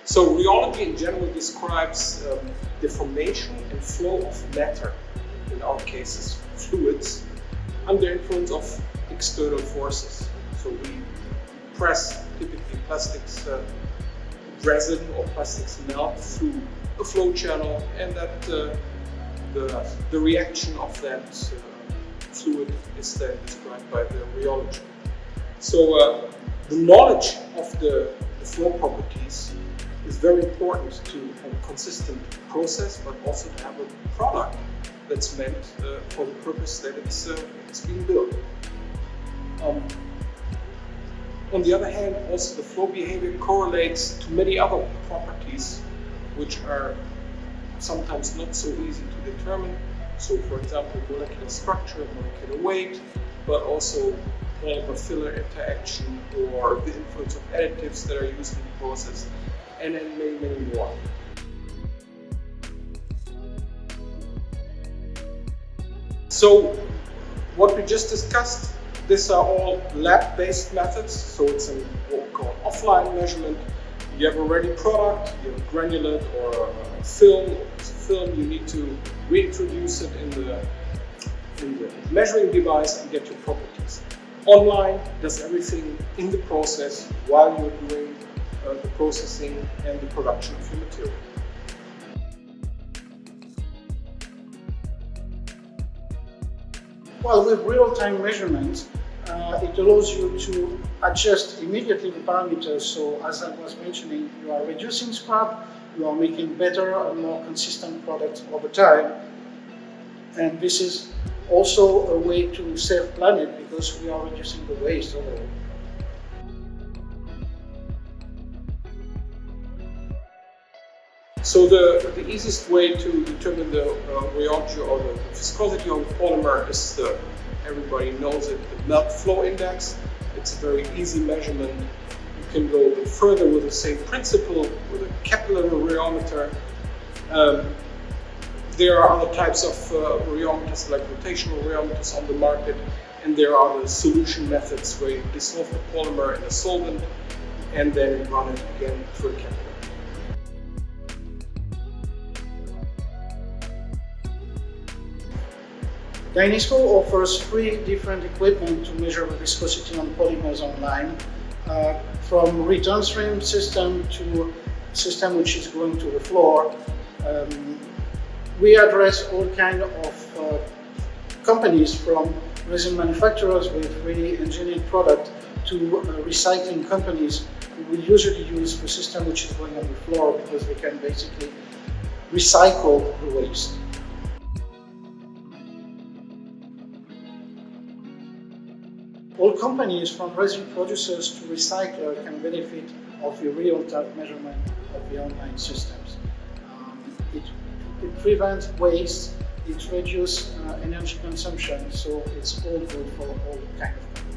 So rheology in general describes the formation and flow of matter, in our cases fluids, under influence of external forces. So we press typically plastics resin or plastics melt through a flow channel, and that the reaction of that fluid is then described by the rheology. So the knowledge of the flow properties is very important to have a consistent process, but also to have a product that's meant for the purpose that it's being built. On the other hand, also the flow behavior correlates to many other properties which are sometimes not so easy to determine. So for example, molecular structure, molecular weight, but also polymer filler interaction or the influence of additives that are used in the process, and then many more. So what we just discussed, these are all lab-based methods, so it's what we call offline measurement. You have a ready product, you have a granulate or a film. It's a film, you need to reintroduce it in the measuring device and get your properties. Online does everything in the process while you're doing the processing and the production of your material. Well, with real-time measurement, it allows you to adjust immediately the parameters. So as I was mentioning, you are reducing scrap, you are making better and more consistent products over time. And this is also a way to save planet because we are reducing the waste overall. So the easiest way to determine the rheology or the viscosity of the polymer is everybody knows it, the melt flow index. It's a very easy measurement. You can go a bit further with the same principle with a capillary rheometer. There are other types of rheometers like rotational rheometers on the market, and there are the solution methods where you dissolve the polymer in a solvent and then run it again through a capillary. Dynisco offers 3 different equipment to measure the viscosity on polymers online, from return stream system to system which is going to the floor. We address all kinds of companies, from resin manufacturers with really engineered product to recycling companies who will usually use the system which is going on the floor because they can basically recycle the waste. All companies, from resin producers to recyclers, can benefit of the real-time measurement of the online systems. It prevents waste, it reduces energy consumption, so it's all good for all kinds of companies.